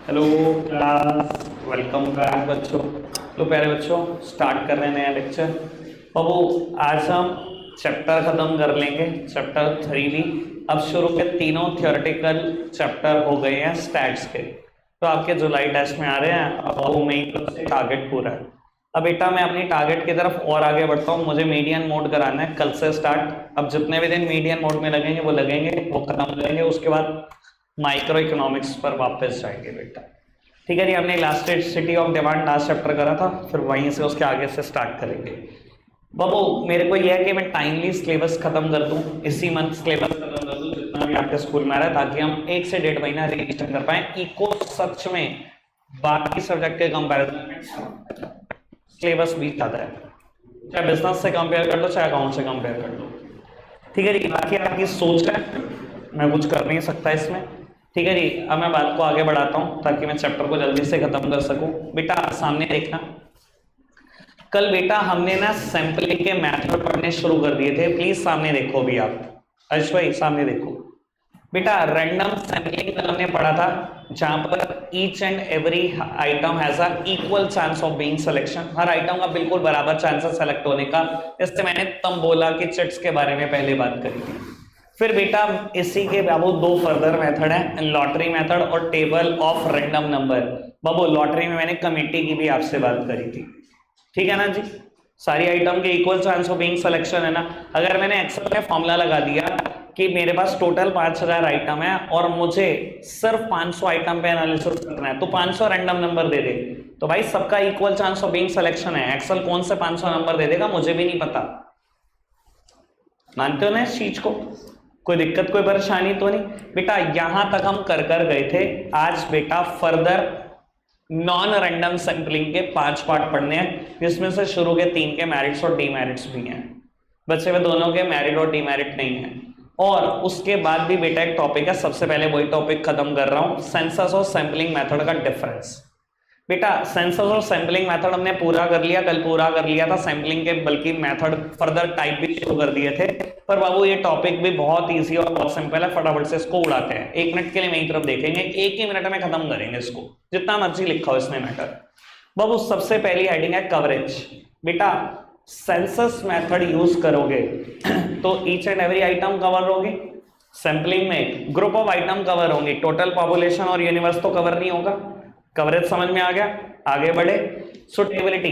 Hello class, welcome back बच्चों। तो प्यारे बच्चों, स्टार्ट कर रहे हैं नया लेक्चर। बाबू आज हम चैप्टर खत्म कर लेंगे, चैप्टर 3 भी। अब शुरू के तीनों थियोरेटिकल चैप्टर हो गए हैं स्टैट्स के, तो आपके जुलाई टेस्ट में आ रहे हैं। अब बाबू मेरी तरफ से टारगेट पूरा है। अब बेटा मैं अपनी टारगेट की तरफ और आगे बढ़ता हूँ। मुझे मीडियन मोड कराना है कल से स्टार्ट। अब जितने भी दिन मीडियन मोड में लगेंगे वो लगेंगे, वो खत्म करेंगे। उसके बाद माइक्रो इकोनॉमिक्स पर वापस जाएंगे बेटा। ठीक है जी, हमने elasticity of demand last chapter करा था, फिर वहीं से उसके आगे से स्टार्ट करेंगे। बाबू मेरे को यह है कि मैं टाइमली सिलेबस खत्म कर दूं, इसी मंथ सिलेबस खत्म कर दूं जितना भी आपके स्कूल में आ रहा है, ताकि हम 1 से 1.5 महीना रिविजन कर पाए। इको सच में बाकी सब्जेक्ट के कंपैरिजन में सिलेबस भी ज्यादा है, चाहे बिजनेस से कंपेयर कर लो चाहे अकाउंट से कंपेयर कर लो। ठीक है जी, बाकी आपकी सोच है, मैं कुछ कर नहीं सकता इसमें। ठीक है जी, अब मैं बात को आगे बढ़ाता हूं ताकि मैं चैप्टर को जल्दी से खत्म कर सकूं। बेटा सामने देखना, कल बेटा हमने ना सैंपलिंग के मेथड पढ़ने शुरू कर दिए थे। प्लीज सामने देखो भी आप, अर्श भाई सामने देखो। बेटा रैंडम सैंपलिंग कल हमने पढ़ा था, जहां पर each and every item has a equal chance of being selection. Her item का बिल्कुल बराबर चांस है सेलेक्ट होने का। इससे मैंने तंबोला की चिट्स के बारे में पहले बात करी थी। फिर बेटा इसी के बाबू दो फर्दर मेथड है, लॉटरी मेथड और table of random number. Babu lottery में मैंने कमेटी की भी आपसे बात करी थी, ठीक है ना जी। सारी आइटम के equal chance of being selection है ना। अगर मैंने एक्सेल में फॉर्मूला लगा दिया कि मेरे पास टोटल 5000 आइटम है और मुझे सिर्फ 500 आइटम पे एनालिसिस करना है, तो 500 रैंडम नंबर दे दे, तो भाई सबका equal chance of being selection है। एक्सेल कौन से 500 नंबर दे देगा मुझे भी नहीं पता। मानते हो ना इस चीज को? कोई दिक्कत कोई परेशानी तो नहीं बेटा? यहां तक हम कर गए थे। आज बेटा फर्दर नॉन रैंडम सैंपलिंग के 5 पार्ट पढ़ने हैं, जिसमें से शुरू के 3 के मेरिट्स और डीमेरिट्स भी हैं। बचे हुए दोनों के मेरिट और डीमेरिट नहीं है। और उसके बाद भी बेटा एक टॉपिक है, सबसे पहले वही टॉपिक खत्म कर रहा हूं, सेंसस और सैंपलिंग मेथड का डिफरेंस। बेटा सेंसस और सैंपलिंग मेथड हमने पूरा कर लिया, कल पूरा कर लिया था सैंपलिंग के, बल्कि मेथड फर्दर टाइप भी शुरू कर दिए थे। पर बाबू ये टॉपिक भी बहुत इजी और बहुत सिंपल है, फटाफट से इसको उड़ाते हैं। 1 मिनट के लिए मेरी तरफ देखेंगे, 1 ही मिनट में खत्म करेंगे इसको, जितना मर्जी लिखा हो इसमें मैटर। बाबू सबसे पहली हेडिंग है कवरेज। बेटा सेंसस मेथड यूज करोगे तो each and every item cover होगी, सैंपलिंग में ग्रुप ऑफ आइटम कवर होंगे, टोटल पॉपुलेशन और यूनिवर्स तो कवर नहीं होगा। कवरेज समझ में आ गया? आगे बढ़े। सुटेबिलिटी,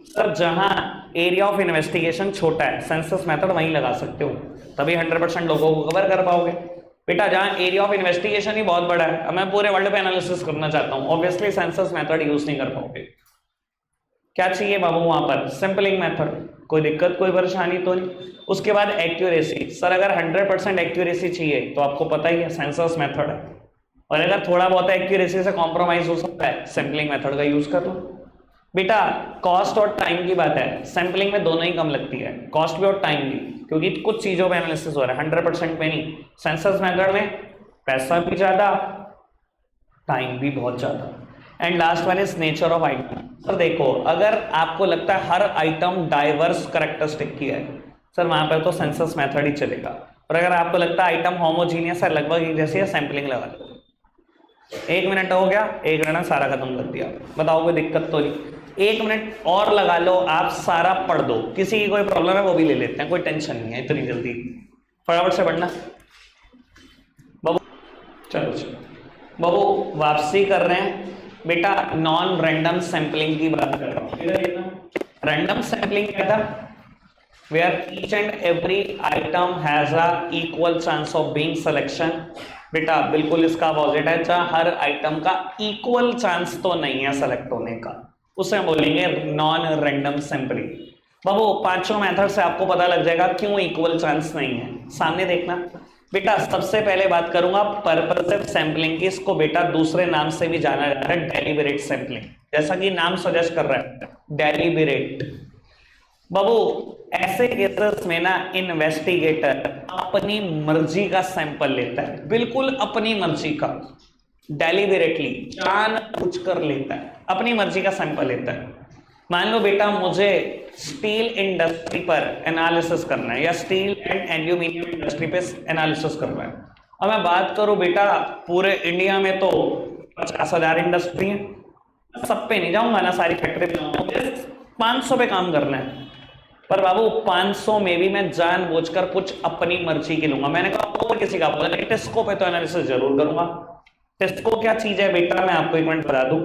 सर जहां एरिया ऑफ इन्वेस्टिगेशन छोटा है सेंसस मेथड वहीं लगा सकते हो, तभी 100% लोगों को कवर कर पाओगे। बेटा जहां एरिया ऑफ इन्वेस्टिगेशन ही बहुत बड़ा है, अब मैं पूरे वर्ल्ड पे एनालिसिस करना चाहता हूं, ऑब्वियसली सेंसस मेथड यूज नहीं कर पाओगे। क्या चाहिए बाबू वहां पर? Sampling method. कोई दिक्कत कोई परेशानी तो नहीं? उसके बाद एक्यूरेसी, सर अगर 100% एक्यूरेसी चाहिए तो आपको पता ही है सेंसस मेथड है, और अगर थोड़ा बहुत एक्यूरेसी से कॉम्प्रोमाइज हो सकता है सैंपलिंग मेथड का यूज कर लो। बेटा कॉस्ट और टाइम की बात है, सैंपलिंग में दोनों ही कम लगती है, कॉस्ट भी और टाइम भी, क्योंकि कुछ चीजों पे एनालिसिस हो रहा है, 100% पे नहीं। सेंसस मेथड में पैसा भी ज्यादा, टाइम भी बहुत ज्यादा। And last one is nature of item. Sir देखो अगर आपको लगता है हर आइटम डाइवर्स कैरेक्टरिस्टिक की है, सर वहां पर तो सेंसस मेथड ही चलेगा। और अगर आपको लगता है आइटम होमोजीनियस है, लगभग एक जैसी है, सैंपलिंग लगा लो। 1 मिनट हो गया, 1 मिनट सारा खत्म कर दिया। बताओ कोई दिक्कत तो नहीं? 1 मिनट और लगा लो, आप सारा पढ़ दो। किसी की कोई प्रॉब्लम है वो भी ले लेते हैं, कोई टेंशन नहीं है इतनी जल्दी। फटाफट से पढ़ना बाबू। चलो चलो बाबू, वापसी कर रहे हैं। बेटा नॉन रैंडम सैंपलिंग की बात कर रहा हूं। रैंडम सैंपलिंग क्या था? where each and every item has a equal chance of being selection। बेटा बिल्कुल इसका अपोजिट है, जहां हर आइटम का इक्वल चांस तो नहीं है सेलेक्ट होने का, उसे बोलेंगे नॉन रैंडम सैंपलिंग। बाबू पांचों मेथड से आपको पता लग जाएगा क्यों इक्वल चांस नहीं है। सामने देखना बेटा, सबसे पहले बात करूंगा पर्पसिव सैंपलिंग की। इसको बेटा दूसरे नाम से भी जाना जाता है, डेलिबरेट सैंपलिंग, जैसा कि नाम सजेस्ट कर रहा है, डेलिबरेट। बाबू ऐसे केसेस में ना इन्वेस्टिगेटर अपनी मर्जी का सैंपल लेता है, बिल्कुल अपनी मर्जी का, डेलिबरेटली जानबूझकर लेता है, अपनी मर्जी का सैंपल लेता है। मान लो बेटा मुझे स्टील इंडस्ट्री पर एनालिसिस करना है, या स्टील एंड एल्यूमिनियम इंडस्ट्री पे एनालिसिस करना है। अब मैं बात करूं बेटा पूरे इंडिया में तो 50,000 इंडस्ट्री है, सब पे नहीं जाऊंगा ना, सारी फैक्ट्री पे जाऊंगा, मुझे 500 पे काम करना है। पर बाबू 500 में भी मैं जानबूझकर कुछ अपनी मर्जी की लूंगा। मैंने कहा और किसी का बोला नहीं, टिस्को पे तो एनालिसिस जरूर करूंगा। टिस्को क्या चीज है बेटा, मैं आपको एक मिनट बता दूं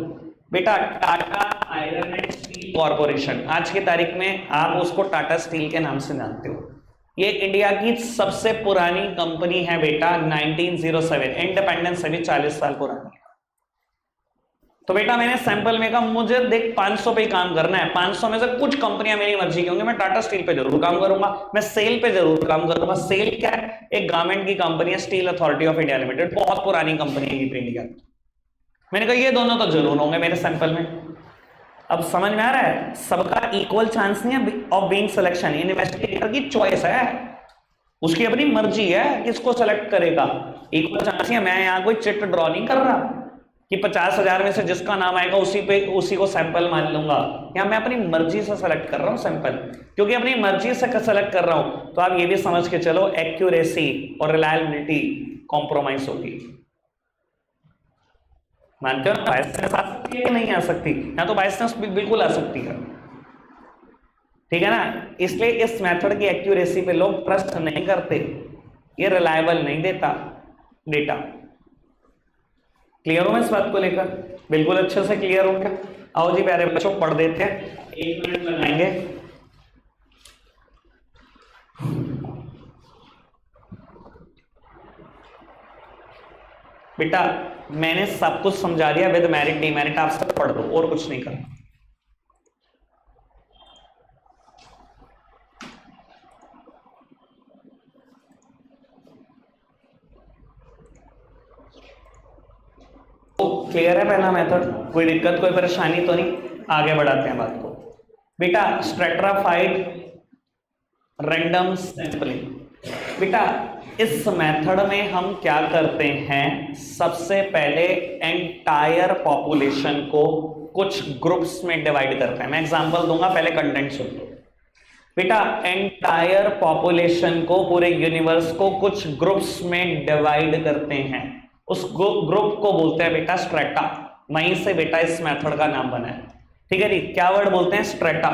बेटा। Tata iron and steel corporation, आज की तारीख में आप उसको टाटा स्टील के नाम से जानते हो। ये इंडिया की सबसे पुरानी कंपनी है बेटा, 1907, इंडिपेंडेंस से भी 40 साल पुरानी है। तो बेटा मैंने सैंपल में कहा मुझे देख 500 पे ही काम करना है, 500 में से कुछ कंपनियां मेरी मर्जी की होंगी, मैं टाटा स्टील पे जरूर काम करूंगा, मैं सेल पे जरूर काम करूंगा। सेल क्या है, एक गारमेंट की कंपनी है, steel authority of India limited, बहुत पुरानी कंपनी है इंडिया की। मैंने कहा ये दोनों तो जरूर होंगे मेरे सैंपल में। अब समझ में आ रहा है, सबका इक्वल चांस नहीं है ऑफ बीइंग सिलेक्शन, इन्वेस्टिगेटर की चॉइस है, उसकी अपनी मर्जी है किसको सेलेक्ट करेगा। इक्वल चांस है, मैं यहां कोई चिट ड्रॉ नहीं कर रहा कि 50,000 में से जिसका नाम आएगा उसी को सैंपल मान लूंगा। यहां मैं अपनी मर्जी से सेलेक्ट कर रहा हूं सैंपल, क्योंकि अपनी मर्जी से सेलेक्ट कर रहा हूं तो आप ये भी समझ के चलो एक्यूरेसी और रिलायबिलिटी कॉम्प्रोमाइज होगी। मानते हो ना, बायसनेस आ सकती है कि नहीं आ सकती, या तो बायसनेस बिल्कुल आ सकती है, ठीक है ना। इसलिए इस मेथड की एक्यूरेसी पे लोग ट्रस्ट नहीं करते, ये रिलायबल नहीं देता डेटा। क्लियर हो मैं इस बात को लेकर, बिल्कुल अच्छे से क्लियर हो क्या। आओ जी प्यारे बच्चों पढ़ देते हैं, 1 मिनट लगाएंगे। बेटा मैंने सब कुछ समझा दिया, विद मेरिट डीमेरिट आप सब पढ़ दो, और कुछ नहीं करना। तो क्लियर है पहला मेथड, कोई दिक्कत कोई परेशानी तो नहीं, आगे बढ़ाते हैं बात को। बेटा स्ट्रैटिफाइड रैंडम सैंपलिंग, बेटा इस मेथड में हम क्या करते हैं, सबसे पहले एंटायर पॉपुलेशन को कुछ ग्रुप्स में डिवाइड करते हैं। मैं एग्जांपल दूंगा, पहले कंटेंट सुन लो। बेटा एंटायर पॉपुलेशन को, पूरे यूनिवर्स को कुछ ग्रुप्स में डिवाइड करते हैं, उस ग्रुप को बोलते हैं बेटा स्ट्रेटा। वहीं से बेटा इस मेथड का नाम बना है, ठीक है जी। क्या वर्ड बोलते हैं, स्ट्रेटा।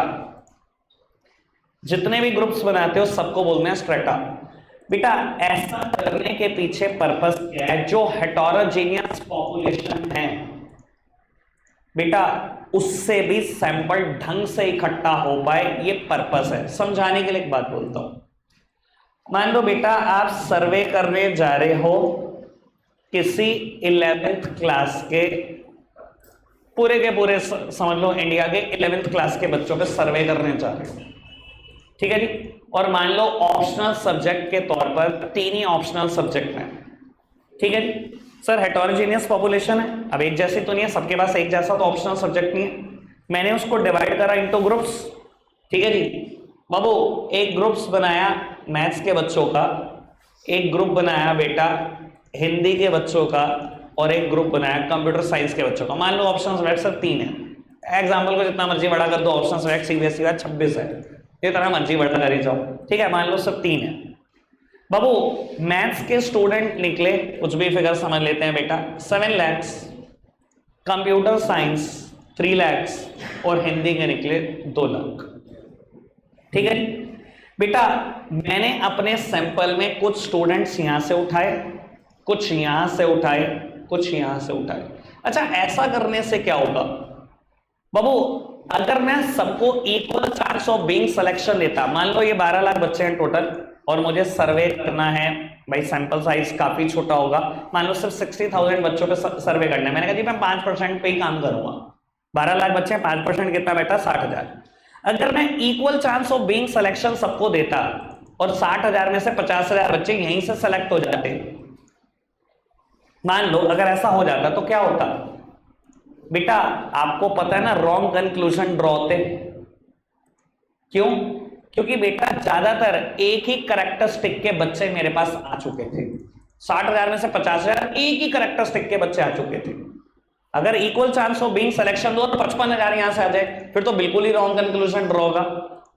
जितने भी ग्रुप्स बनाते हो सबको बोलते हैं स्ट्रेटा। बेटा ऐसा करने के पीछे पर्पस क्या है, जो हेटेरोजेनियस पॉपुलेशन है बेटा उससे भी सैंपल ढंग से इकट्ठा हो पाए, ये पर्पस है। समझाने के लिए एक बात बोलता हूं, मान लो बेटा आप सर्वे करने जा रहे हो किसी 11th क्लास के, पूरे के पूरे समझ लो इंडिया के 11th क्लास के बच्चों पे सर्वे करने जा रहे हो, ठीक है जी। और मान लो ऑप्शनल सब्जेक्ट के तौर पर 3 ही ऑप्शनल सब्जेक्ट हैं, ठीक है जी। सर हेटेरोजेनियस पॉपुलेशन है, अब एक जैसी तो नहीं है, सबके पास एक जैसा तो ऑप्शनल सब्जेक्ट नहीं है। मैंने उसको डिवाइड करा इनटू ग्रुप्स, ठीक है जी। बाबू एक ग्रुप्स बनाया मैथ्स के बच्चों का, एक ग्रुप बनाया बेटा हिंदी के बच्चों का, और एक ग्रुप बनाया कंप्यूटर साइंस के बच्चों का। मान लो ऑप्शंस वेट सर 3 है, एग्जाम्पल को जितना मर्जी बड़ा कर दो, ऑप्शंस वेट सीबीएसई का 26 है, ये तरह मर्जी बड़ा कर ही जाओ, ठीक है। मान लो सब 3 है। बाबू मैथ्स के स्टूडेंट निकले, कुछ भी फिगर समझ लेते हैं बेटा, 7 लाख, कंप्यूटर साइंस 3 लाख, और हिंदी के निकले 2 लाख, ठीक है बेटा। मैंने अपने सैंपल में कुछ स्टूडेंट्स यहां से उठाए, कुछ यहां से उठाए, कुछ यहां से उठाए। अच्छा ऐसा करने से क्या होगा बाबू, अगर मैं सबको equal chance of being selection देता, मान लो ये 12 लाख बच्चे हैं टोटल और मुझे सर्वे करना है, भाई सैंपल साइज काफी छोटा होगा, मान लो सिर्फ 60,000 बच्चों पे सर्वे करना है। मैंने कहा जी मैं 5% पे ही काम करूंगा, 12 लाख बच्चे, 5% कितना बेटा 60,000। अगर मैं equal chance of being selection सबको देता और 60,000 में से 50,000 बच्चे यहीं से सेलेक्ट हो जाते, मान लो अगर ऐसा हो जाता तो क्या होता बेटा, आपको पता है ना रॉन्ग कंक्लूजन ड्रॉ होते। क्यों? क्योंकि बेटा ज्यादातर एक ही कैरेक्टरिस्टिक के बच्चे मेरे पास आ चुके थे, 60,000 में से 50,000 एक ही कैरेक्टरिस्टिक के बच्चे आ चुके थे। अगर equal chance of being selection दो तो 55,000 यहां से आ जाए, फिर तो बिल्कुल ही रॉन्ग कंक्लूजन ड्रॉ होगा।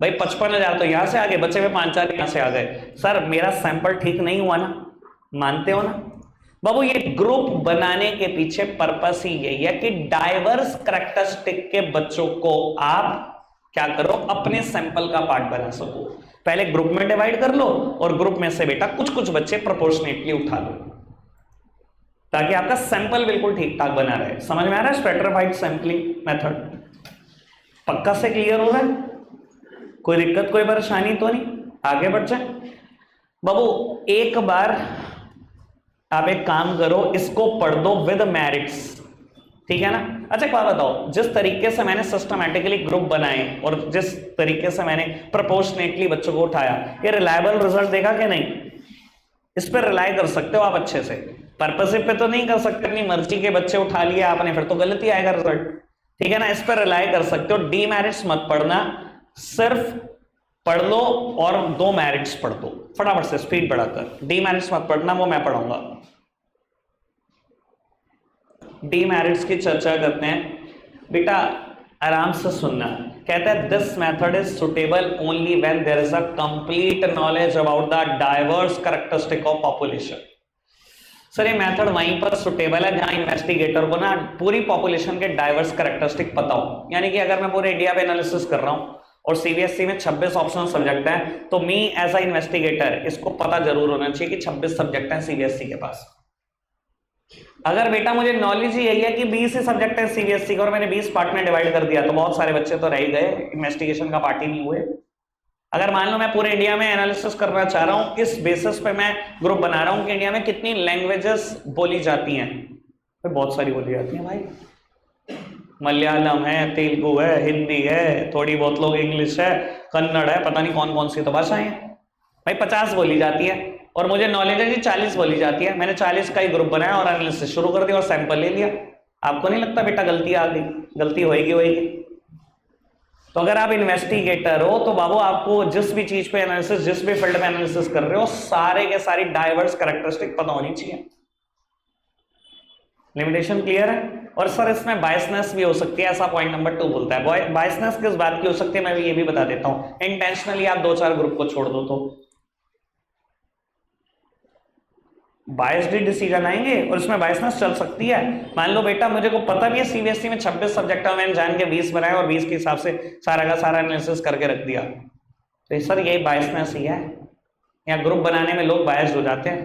भाई 55,000 तो यहां से आ गए, बच्चे में 5,000 यहां से आ गए, सर मेरा सैंपल ठीक नहीं हुआ ना, मानते हो ना। बाबू ये ग्रुप बनाने के पीछे पर्पस ही यही है कि डाइवर्स कैरेक्टरिस्टिक के बच्चों को आप क्या करो, अपने सैंपल का पार्ट बना सको। पहले ग्रुप में डिवाइड कर लो और ग्रुप में से बेटा कुछ कुछ बच्चे प्रोपोर्शनेटली उठा लो, ताकि आपका सैंपल बिल्कुल ठीक ठाक बना रहे। समझ में आ रहा है स्ट्रैटिफाइड सैंपलिंग मेथड? पक्का से क्लियर हो रहा है? कोई दिक्कत कोई परेशानी तो नहीं? आगे बढ़ जाए बाबू। एक बार आप एक काम करो, इसको पढ़ दो विद मेरिट्स, ठीक है ना? अच्छा एक बात बताओ, जिस तरीके से मैंने सिस्टमैटिकली ग्रुप बनाए और जिस तरीके से मैंने प्रोपोर्शनेटली बच्चों को उठाया, ये रिलायबल रिजल्ट देखा कि नहीं? इस पर रिलाई कर सकते हो आप अच्छे से। पर्पसिव पे तो नहीं कर सकते, अपनी मर्जी के बच्चे उठा लिए आपने, फिर तो गलत ही आएगा रिजल्ट, ठीक है ना? इस पर रिलाई कर सकते हो। डीमेरिट्स मत पढ़ना, सिर्फ पढ़ लो और 2 मेरिट्स पढ़ दो फटाफट से स्पीड बढ़ाकर। डीमेरिट्स मत पढ़ना, वो मैं पढ़ाऊंगा। डीमेरिट्स की चर्चा करते हैं बेटा, आराम से सुनना। कहता है this method is suitable only when there is a complete knowledge about the diverse characteristic of population. Sir ये मेथड वहीं पर सुटेबल है जहां इन्वेस्टिगेटर को ना पूरी पॉपुलेशन के डाइवर्स कैरेक्टरिस्टिक पता हो। यानी कि अगर मैं पूरे इंडिया पे एनालिसिस कर रहा हूं और सीबीएसई में 26 ऑप्शनल सब्जेक्ट है, तो मी एज अ इन्वेस्टिगेटर इसको पता जरूर होना चाहिए कि 26 सब्जेक्ट है सीबीएसई के पास। अगर बेटा मुझे नॉलेज ही यही है कि 20 ही सब्जेक्ट है सीबीएसई का और मैंने 20 पार्ट में डिवाइड कर दिया, तो बहुत सारे बच्चे तो रह ही गए, इन्वेस्टिगेशन का पार्ट ही नहीं हुए। अगर मान लो मैं पूरे इंडिया में एनालिसिस करना चाह रहा हूं, इस बेसिस पे मैं ग्रुप बना रहा हूं कि इंडिया में कितनी लैंग्वेजेस बोली जाती हैं, तो बहुत सारी बोली जाती हैं भाई। मलयालम है, तेलुगु है, हिंदी है, थोड़ी बहुत लोग इंग्लिश है, कन्नड़ है, पता नहीं कौन कौन सी तो भाषाएं हैं भाई। 50 बोली जाती है और मुझे नॉलेज है कि 40 बोली जाती है। मैंने 40 का ही ग्रुप बनाया और एनालिसिस शुरू कर दिया और सैंपल ले लिया। आपको नहीं लगता बेटा गलती आ गई? गलती होएगी। तो अगर आप इन्वेस्टिगेटर हो तो बाबू आपको जिस भी चीज पे एनालिसिस, जिस भी फील्ड में एनालिसिस कर रहे हो, सारे के सारी डाइवर्स कैरेक्टरिस्टिक पता होनी चाहिए। लिमिटेशन क्लियर है? और सर इसमें बायसनेस भी हो सकती है, ऐसा पॉइंट नंबर 2 बोलता है। बायसनेस किस बात की हो सकती है मैं भी ये भी बता देता हूं। इंटेंशनली आप 2-4 ग्रुप को छोड़ दो तो बायस्ड डिसीजन आएंगे और इसमें बायसनेस चल सकती है। मान लो बेटा मुझे को पता भी है सीबीएसई में 26 सब्जेक्ट है, मैंने जान के 20 बनाए और 20 के हिसाब से सारा का सारा एनालिसिस करके रख दिया, तो सर यही बायसनेस ही है। या ग्रुप बनाने में लोग बायस्ड हो जाते हैं,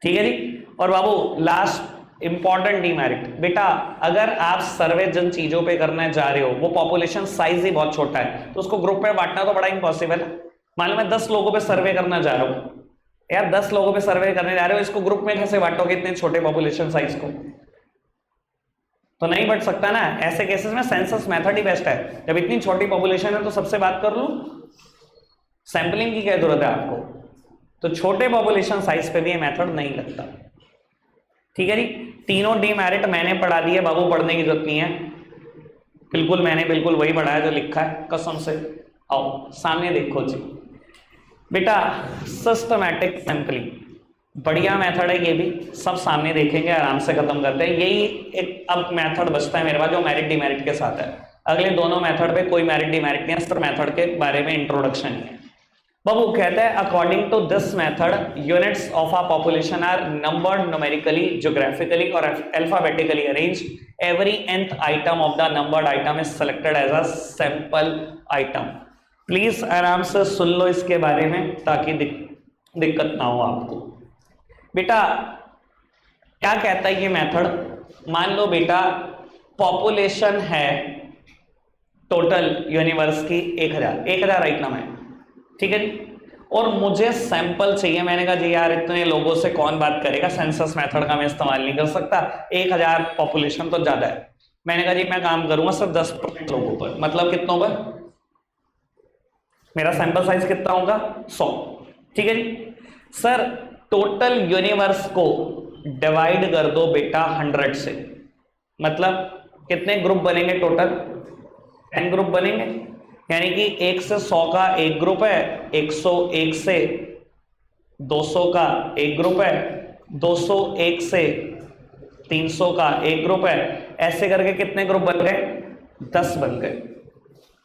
ठीक है जी। और बाबू लास्ट इंपॉर्टेंट डीमेरिट बेटा, अगर आप सर्वे जिन चीजों पे करने जा रहे हो वो पॉपुलेशन साइज ही बहुत छोटा है, तो उसको ग्रुप में बांटना तो बड़ा इम्पॉसिबल है। मान लो मैं 10 लोगों पे सर्वे करना जा रहा हूं यार, 10 लोगों पे सर्वे करने जा रहे हो, इसको ग्रुप में कैसे बांटोगे इतने छोटे पॉपुलेशन साइज को? तो नहीं बढ़ सकता ना। ऐसे केसेस में सेंसस मेथड ही बेस्ट है। जब इतनी छोटी पॉपुलेशन है तो सबसे बात कर लो, सैंपलिंग की क्या जरूरत है आपको? तो छोटे पॉपुलेशन साइज पे भी ये मेथड नहीं लगता, ठीक है जी। तीनों डीमेरिट मैंने पढ़ा दिए बाबू, पढ़ने की जरूरत नहीं है। बिल्कुल मैंने बिल्कुल वही पढ़ाया जो लिखा है, कसम से। आओ सामने देखो जी बेटा, सिस्टमैटिक सैंपलिंग बढ़िया मेथड है, ये भी सब सामने देखेंगे, आराम से खत्म करते हैं। यही एक अब मेथड बचता है मेरे पास जो मेरिट डीमेरिट के साथ है। अगले दोनों मेथड पे कोई मेरिट डीमेरिट नहीं है, सिर्फ मेथड के बारे में इंट्रोडक्शन है। बाबू कहता है according to this method units of a population are numbered numerically, geographically और alphabetically arranged. Every nth item of the numbered item is selected as a sample item. Please आराम से सुन लो इसके बारे में ताकि दिक्कत ना हो आपको। बेटा क्या कहता है ये मेथड? मान लो बेटा पॉपुलेशन है टोटल यूनिवर्स की 1000 आइटम है, ठीक है जी। और मुझे सैंपल चाहिए। मैंने कहा जी यार इतने लोगों से कौन बात करेगा, सेंसस मेथड का मैं इस्तेमाल नहीं कर सकता, 1000 पॉपुलेशन तो ज्यादा है। मैंने कहा जी मैं काम करूंगा सिर्फ 10% लोगों पर, मतलब कितनों पर? मेरा सैंपल साइज कितना होगा? 100, ठीक है जी। सर टोटल यूनिवर्स को डिवाइड कर दो बेटा 100 से, मतलब कितने ग्रुप बनेंगे टोटल? 10 ग्रुप बनेंगे। यानी कि 1 से 100 का एक ग्रुप है, 101 से 200 का एक ग्रुप है, 201 से 300 का एक ग्रुप है। ऐसे करके कितने ग्रुप बन गए? 10 बन गए,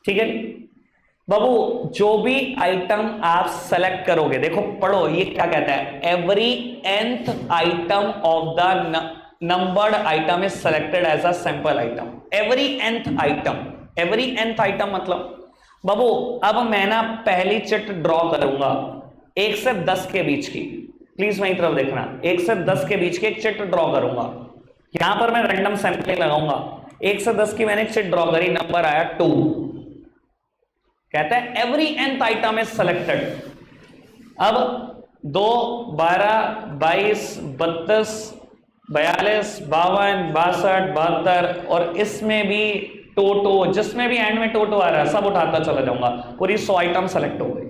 ठीक है। बाबू जो भी आइटम आप सेलेक्ट करोगे, देखो पढ़ो ये क्या कहता है, every nth item of the numbered item is selected as a sample item. Every nth item, every nth item मतलब बाबू अब मैं ना पहली चिट ड्रॉ करूंगा 1 से 10 के बीच की, प्लीज मेरी तरफ देखना, 1 से 10 के बीच की एक चिट ड्रॉ करूंगा, यहां पर मैं रैंडम सैंपलिंग लगाऊंगा। 1 से 10 की मैंने चिट ड्रॉ करी, नंबर आया 2, कहता है every nth item is selected. अब 2, 12, 22, 32, 42, 52, 62, 72 और इसमें भी टोटो, जिसमें भी एंड में टोटो आ रहा है सब उठाता चला जाऊंगा, पूरी 100 आइटम सेलेक्ट हो गई।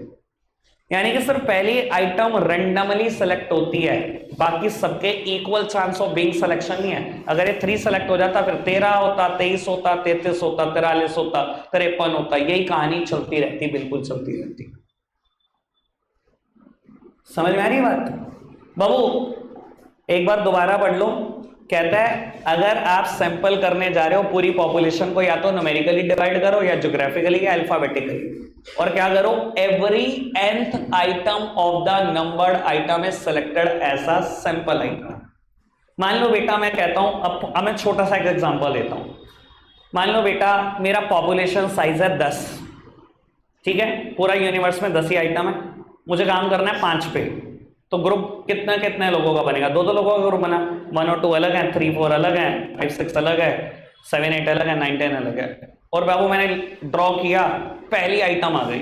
यानी कि सिर्फ पहली आइटम रैंडमली सेलेक्ट होती है, बाकी सबके equal chance of being selection नहीं है। अगर ये 3 सेलेक्ट हो जाता फिर 13 होता, 23 होता, 33 होता, 43 होता, 53 होता, यही कहानी चलती रहती, बिल्कुल चलती रहती। समझ में आ रही बात बाबू? एक बार दोबारा पढ़ लो, कहता है अगर आप सैंपल करने जा रहे हो पूरी पॉपुलेशन को, या तो न्यूमेरिकली डिवाइड करो या ज्योग्राफिकली या अल्फाबेटिकली, और क्या करो, every nth item of the numbered item is selected as a sample item. मान लो बेटा मैं कहता हूं, अब मैं छोटा सा एक एग्जांपल देता हूं। मान लो बेटा मेरा पॉपुलेशन साइज है 10, ठीक है, पूरा यूनिवर्स में 10 ही आइटम है, मुझे काम करना है 5 पे, तो ग्रुप कितने कितने लोगों का बनेगा? 2 लोगों का ग्रुप बना, 1 और 2 अलग है, 3 4 अलग है, 5 6 अलग है, 7 8 अलग है, 9 10 अलग है। और बाबू मैंने ड्रॉ किया, पहली आइटम आ गई,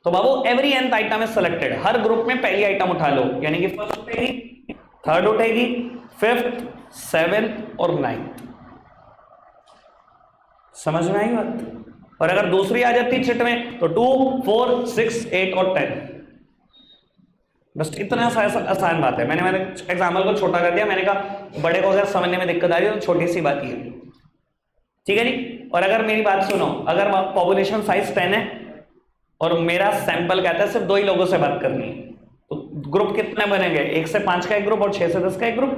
तो बाबू every nth item is selected, हर ग्रुप में पहली आइटम उठा लो, यानी कि फर्स्ट उठेगी, थर्ड उठेगी, फिफ्थ, 7th और 9th। समझ में आई बात? और अगर दूसरी आ जाती चिट में तो 2 4 6 8 और 10। बस इतना आसान बात है। मैंने एग्जाम्पल को छोटा कर दिया, मैंने कहा बड़े को अगर समझने में दिक्कत आ रही है तो छोटी सी बात ही है, ठीक है जी। और अगर मेरी बात सुनो, अगर पॉपुलेशन साइज 10 है और मेरा सैंपल कहता है सिर्फ 2 ही लोगों से बात करनी है, तो ग्रुप कितने बनेंगे? 1 से 5 का एक ग्रुप और 6 से 10 का एक ग्रुप,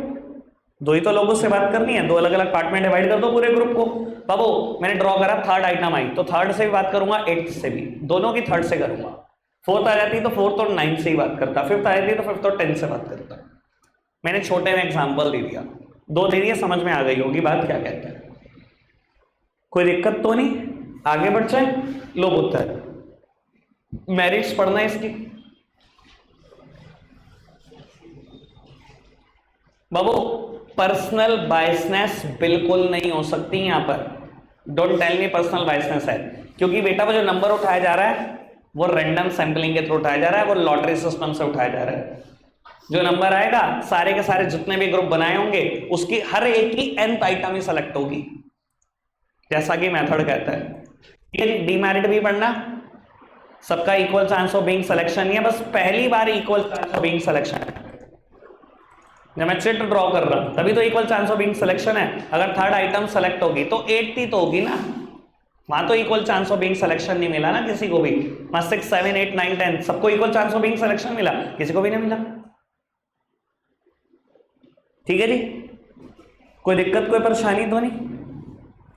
2 ही तो लोगों से बात करनी है, 2 अलग अलग पार्ट में डिवाइड कर दो पूरे ग्रुप को। बाबू मैंने ड्रॉ करा, थर्ड आइटम आई, तो थर्ड से भी बात करूंगा, 8th से भी, दोनों की थर्ड से करूंगा। 4th आ जाती तो 4th और 9th से ही बात करता, 5th आ जाती तो 5th और 10th से बात करता। मैंने छोटे में एग्जाम्पल दे दिया, 2 दे दिए, समझ में आ गई होगी बात क्या कहता है। कोई दिक्कत तो नहीं? आगे बढ़ जाए। लो उत्तर, मेरिट्स पढ़ना है इसकी। बाबू पर्सनल बायसनेस बिल्कुल नहीं हो सकती यहां पर, don't tell me personal biasness है, क्योंकि बेटा वो जो नंबर उठाया जा रहा है वो रैंडम सैंपलिंग के थ्रू उठाया जा रहा है, वो लॉटरी सिस्टम से उठाया जा रहा है। जो नंबर आएगा सारे के सारे जितने भी ग्रुप बनाए होंगे उसकी हर एक की nth आइटम ही सेलेक्ट होगी, जैसा कि मेथड कहता है। डीमेरिट भी पढ़ना, सबका equal chance of being selection नहीं है, बस पहली बार equal chance of being selection है। जब मैं चिट ड्रॉ कर रहा हूं तभी तो equal chance of being selection है। अगर थर्ड आइटम सेलेक्ट होगी तो 8th ही तो होगी ना, वहां तो equal chance of being selection नहीं मिला ना किसी को भी। वहां 6 7 8 9 10 सबको equal chance of being selection मिला, किसी को भी नहीं मिला। ठीक है जी, कोई दिक्कत कोई परेशानी तो नहीं?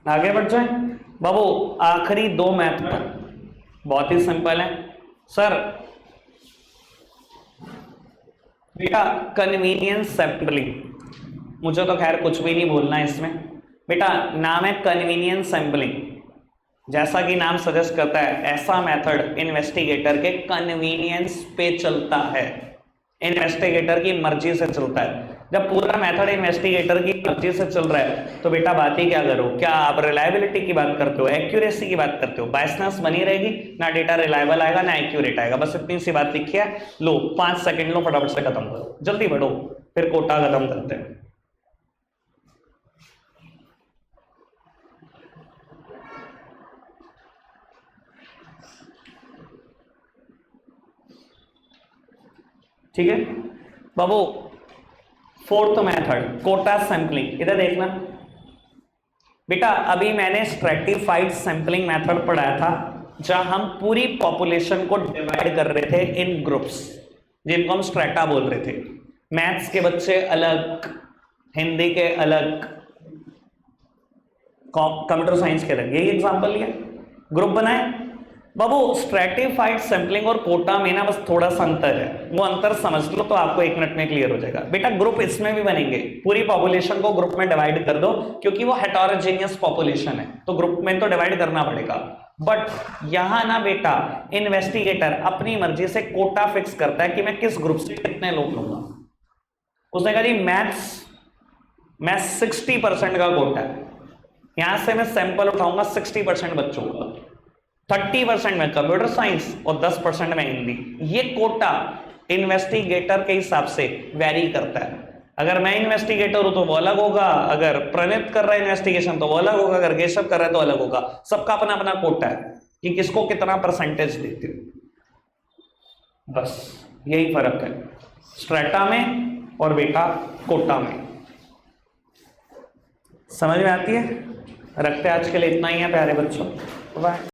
आगे बढ़ जाए बाबू। आखिरी 2 मेथड बहुत ही सिंपल है सर। बेटा कन्वीनियंस सैंपलिंग, मुझे तो खैर कुछ भी नहीं बोलना है इसमें। बेटा नाम है कन्वीनियंस सैंपलिंग, जैसा कि नाम सजेस्ट करता है ऐसा मेथड इन्वेस्टिगेटर के कन्वीनियंस पे चलता है, इन्वेस्टिगेटर की मर्जी से चलता है। जब पूरा मेथड इन्वेस्टिगेटर की मर्जी से चल रहा है तो बेटा बात ही क्या करो, क्या आप रिलायबिलिटी की बात करते हो, एक्यूरेसी की बात करते हो? बायसनेस बनी रहेगी, ना डेटा रिलायबल आएगा ना एक्यूरेट आएगा, बस इतनी सी बात लिखी है। लो 5 सेकंड लो, फटाफट से खत्म करो, जल्दी बढ़ो, फिर कोटा खत्म करते हैं। ठीक है बाबू, 4th मेथड कोटा सैंपलिंग। इधर देखना बेटा, अभी मैंने स्ट्रेटिफाइड सैंपलिंग मेथड पढ़ाया था, जहां हम पूरी पॉपुलेशन को डिवाइड कर रहे थे इन ग्रुप्स, जिनको हम स्ट्रेटा बोल रहे थे। मैथ्स के बच्चे अलग, हिंदी के अलग, कंप्यूटर साइंस के अलग, यही एग्जांपल लिया, ग्रुप बनाए, बाबू स्ट्रेटिफाइड सैंपलिंग और कोटा में ना बस थोड़ा सा अंतर है, वो अंतर समझ लो तो आपको 1 मिनट में क्लियर हो जाएगा। बेटा ग्रुप इसमें भी बनेंगे, पूरी पॉपुलेशन को ग्रुप में डिवाइड कर दो, क्योंकि वो हेटेरोजेनियस पॉपुलेशन है तो ग्रुप में तो डिवाइड करना पड़ेगा। बट यहां ना बेटा इन्वेस्टिगेटर अपनी मर्जी से कोटा फिक्स करता है कि मैं किस ग्रुप से कितने लोग लूंगा। उसने कहा जी मैथ्स 60% का कोटा है, यहां से मैं सैंपल उठाऊंगा 60% बच्चों का, 30% में कंप्यूटर साइंस और 10% में हिंदी। ये कोटा इन्वेस्टिगेटर के हिसाब से वेरी करता है। अगर मैं इन्वेस्टिगेटर हूं तो वो अलग होगा, अगर प्रणीत कर रहा है इन्वेस्टिगेशन तो वो अलग होगा, अगर केशव कर रहा है तो अलग होगा। सबका अपना अपना कोटा है कि किसको कितना परसेंटेज देते हो। बस यही फर्क है स्ट्रेटा में और बेटा कोटा में। समझ में आती है? रखते आज के लिए इतना ही है प्यारे बच्चों, बाय।